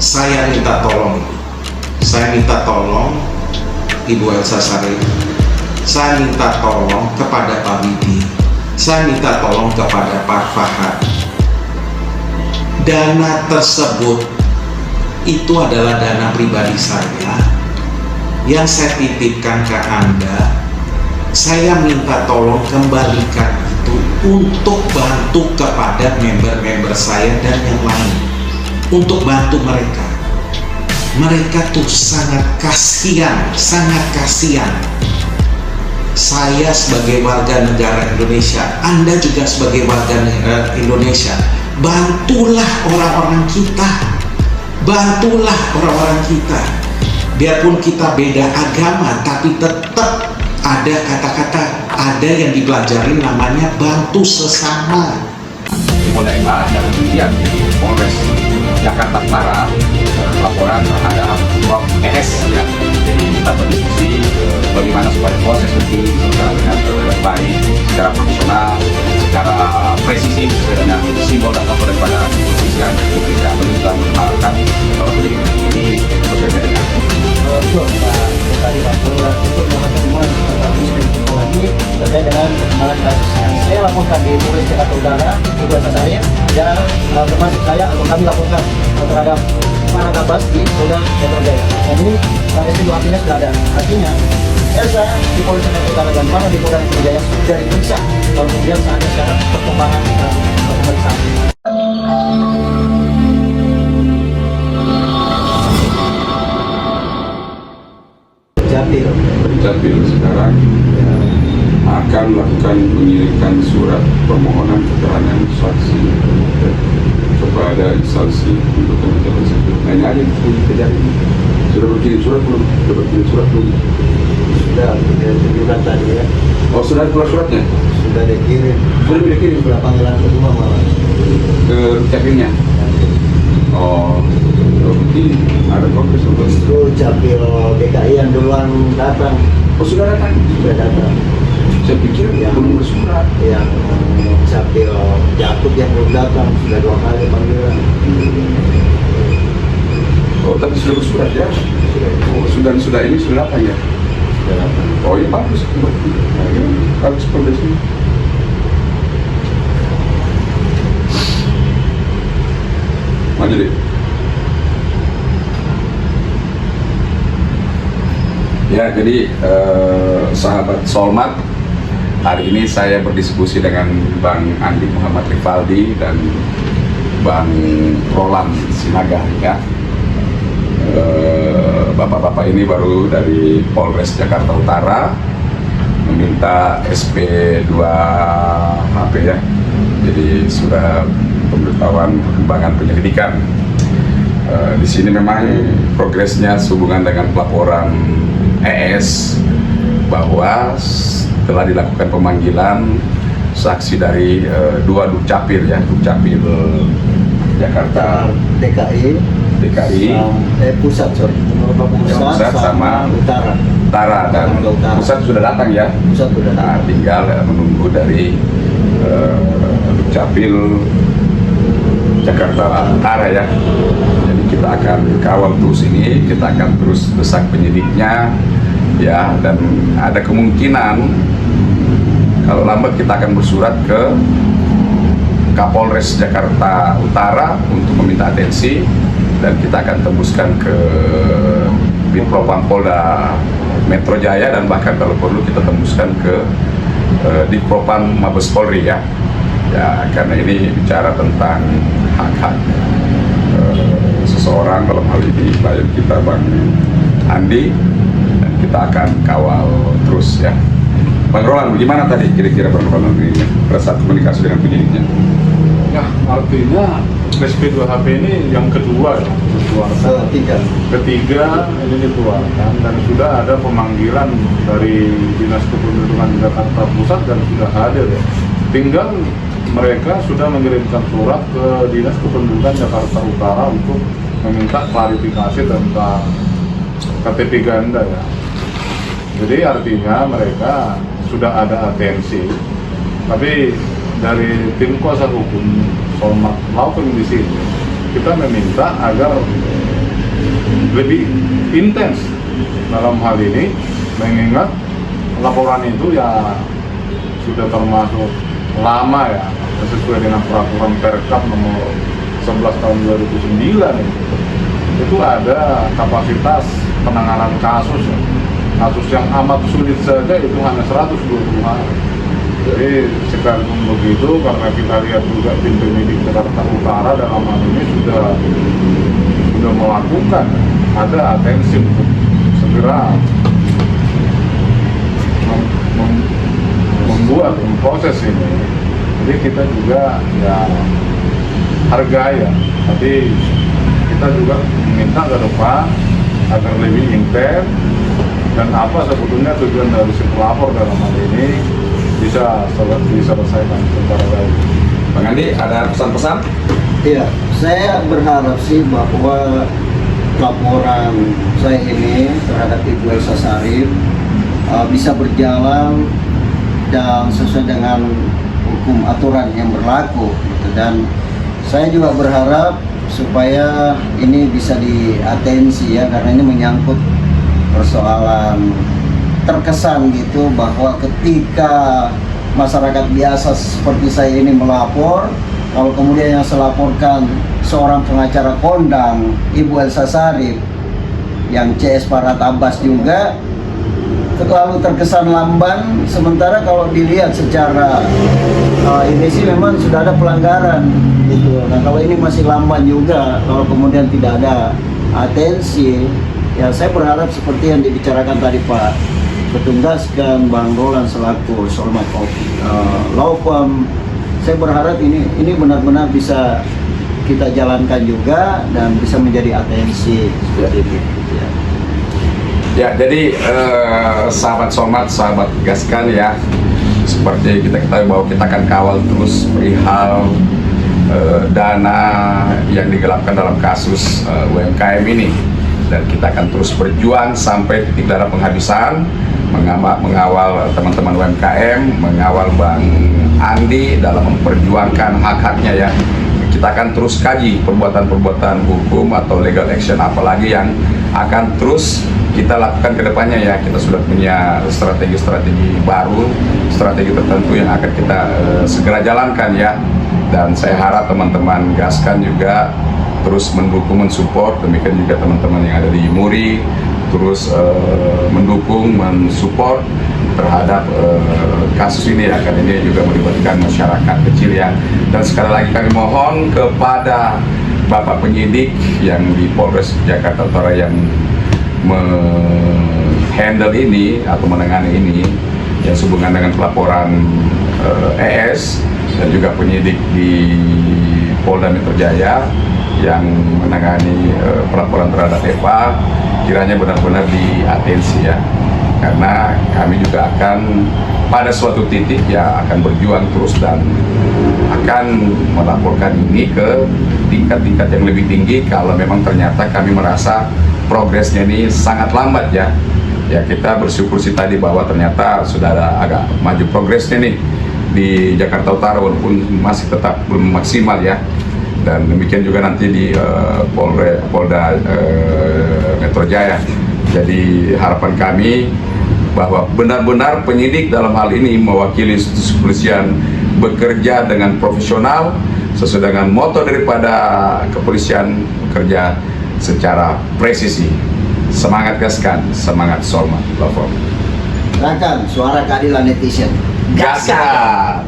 saya minta tolong Ibu Elsa Sharif, saya minta tolong kepada Pak Widi, saya minta tolong kepada Pak Fahad. Dana tersebut itu adalah dana pribadi saya yang saya titipkan ke Anda. Saya minta tolong kembalikan itu untuk bantu kepada member-member saya dan yang lain, untuk bantu mereka. Mereka tuh sangat kasihan. Saya sebagai warga negara Indonesia, Anda juga sebagai warga negara Indonesia, bantulah orang-orang kita. Biarpun kita beda agama, tapi tetap ada kata-kata, ada yang dipelajari namanya bantu sesama. Mulai ada kemudian di Polres Jakarta Utara laporan terhadap Prof. ES ya. Jadi kita berdiskusi bagaimana supaya proses itu berjalan dengan baik, secara profesional, secara presisi sesuai dengan simbol dan logo daripada kepolisian Republik Indonesia. Tentu sudah mengenalkan bahwa ini berbeda dengan terkait dengan perkembangan kasus yang saya laporkan di Polres Jakarta Utara, Ibu Elsa Sharif, dan termasuk saya atau kami laporkan terhadap para Kabas di Polda Metro Jaya. Dan ini SPDU artinya sudah ada. Artinya Elsa di Polres Jakarta Utara dan para di Polda Metro Jaya sudah diperiksa. Lalu kemudian saatnya sekarang perkembangan pemeriksaan. Dukcapil sekarang akan melakukan mengirimkan surat permohonan keterangan saksi kepada instansi untuk penetapan sipil. Nah, ini aja yang dikejar ini. Sudah berkirim surat belum? Sudah tunjukkan tadi ya. Oh, sudah keluar suratnya? Sudah dikirim. Sudah dikirim? Sudah panggilan kedua malah. Ke Dukcapilnya? Oh, berarti ada progres untuk Dukcapil DKI yang duluan datang. Oh, sudah datang? Sudah datang. Saya pikir yang belum bersurat. Yang Dukcapil Jakub yang belum datang, sudah 2 kali panggilan. Oh, tapi sudah bersurat ya? Oh, sudah ini sudah apa ya? Sudah datang. Oh, iya bagus. Bagus progresnya. Maju deh. Ya, jadi sahabat Solmat, hari ini saya berdiskusi dengan Bang Andi Muhammad Rivaldi dan Bang Roland Sinaga ya. Bapak-bapak ini baru dari Polres Jakarta Utara meminta SP2 HP ya. Jadi sudah pemberitahuan perkembangan penyelidikan. Di sini memang progresnya sehubungan dengan pelaporan ES bahwa telah dilakukan pemanggilan saksi dari 2 Dukcapil ya, Dukcapil Jakarta DKI pusat sama Utara dan pusat sudah datang ya. Pusat sudah datang. Nah, tinggal menunggu dari Dukcapil Jakarta Utara ya. Jadi kita akan kawal terus ini, kita akan terus desak penyidiknya ya, dan ada kemungkinan kalau lambat kita akan bersurat ke Kapolres Jakarta Utara untuk meminta atensi, dan kita akan tembuskan ke Bitpropam Polda Metro Jaya, dan bahkan kalau perlu kita tembuskan ke Ditpropam Mabes Polri ya. Ya, karena ini bicara tentang hak-hak seseorang, dalam hal ini klien kita Bang Andi, dan kita akan kawal terus ya. Bang Roland, bagaimana tadi kira-kira Bang Roland ini pada saat komunikasi dengan penyidiknya? Ya, artinya SP2HP ini yang kedua ya, ketiga ini dikeluarkan, dan sudah ada pemanggilan dari Dinas Kependudukan Jakarta Pusat dan sudah hadir ya. Tinggal mereka sudah mengirimkan surat ke Dinas Kependudukan Jakarta Utara untuk meminta klarifikasi tentang KTP ganda ya. Jadi artinya mereka sudah ada atensi, tapi dari tim kuasa hukum Solmat Laupeng di sini kita meminta agar lebih intens dalam hal ini, mengingat laporan itu ya sudah termasuk lama ya, sesuai dengan peraturan Perkap nomor 11 tahun 2009 itu ada kapasitas penanganan kasus ya. Kasus yang amat sulit saja itu hanya 120 hari. Jadi sekalipun begitu, karena kita lihat juga tim penyidik Jakarta Utara dalam hal ini sudah melakukan, ada atensi untuk segera memproses ini. Jadi kita juga ya hargai ya, tapi kita juga meminta ke depan agar lebih intens dan apa sebetulnya tujuan dari si pelapor dalam hal ini bisa diselesaikan secara baik. Bang Andi, ada pesan-pesan? Iya, saya berharap sih bahwa laporan saya ini terhadap Ibu Elsa Sharif bisa berjalan dan sesuai dengan hukum aturan yang berlaku gitu. Dan saya juga berharap supaya ini bisa diatensi ya, karena ini menyangkut persoalan terkesan gitu bahwa ketika masyarakat biasa seperti saya ini melapor, kalau kemudian yang saya laporkan seorang pengacara kondang Ibu Elsa Sharif yang CS Farhad Abbas juga, terlalu terkesan lamban, sementara kalau dilihat secara ini sih memang sudah ada pelanggaran gitu. Nah kalau ini masih lamban juga, kalau kemudian tidak ada atensi, ya saya berharap seperti yang dibicarakan tadi Pak Petugaskan, Bang Roland selaku Sormat Lawfam, saya berharap ini benar-benar bisa kita jalankan juga dan bisa menjadi atensi seperti itu ya. Ya, jadi sahabat Sormat, sahabat Gaskan ya, seperti kita ketahui bahwa kita akan kawal terus perihal dana yang digelapkan dalam kasus UMKM ini, dan kita akan terus berjuang sampai titik darah penghabisan, mengawal teman-teman UMKM, mengawal Bang Andi dalam memperjuangkan hak-haknya ya. Kita akan terus kaji perbuatan-perbuatan hukum atau legal action apalagi yang akan terus kita lakukan ke depannya ya. Kita sudah punya strategi-strategi baru, strategi tertentu yang akan kita segera jalankan ya. Dan saya harap teman-teman Gaskan juga terus mendukung, mensupport, demikian juga teman-teman yang ada di Muri terus mendukung, mensupport terhadap kasus ini ya, karena ini juga melibatkan masyarakat kecil ya. Dan sekali lagi kami mohon kepada Bapak penyidik yang di Polres Jakarta Utara yang handle ini atau menangani ini yang sehubungan dengan pelaporan ES, dan juga penyidik di Polda Metro Jaya yang menangani pelaporan terhadap Eva, kiranya benar-benar diatensi ya, karena kami juga akan pada suatu titik ya akan berjuang terus dan akan melaporkan ini ke tingkat-tingkat yang lebih tinggi kalau memang ternyata kami merasa progresnya ini sangat lambat ya. Ya kita bersyukur sih tadi bahwa ternyata sudah ada agak maju progresnya nih di Jakarta Utara walaupun masih tetap belum maksimal ya. Dan demikian juga nanti di Polda Metro Jaya. Jadi harapan kami bahwa benar-benar penyidik dalam hal ini mewakili institusi kepolisian bekerja dengan profesional sesuai dengan moto daripada kepolisian, bekerja secara presisi. Semangat Gaskan, semangat Sormat Lawfam. Silakan suara keadilan netizen. Gaskan.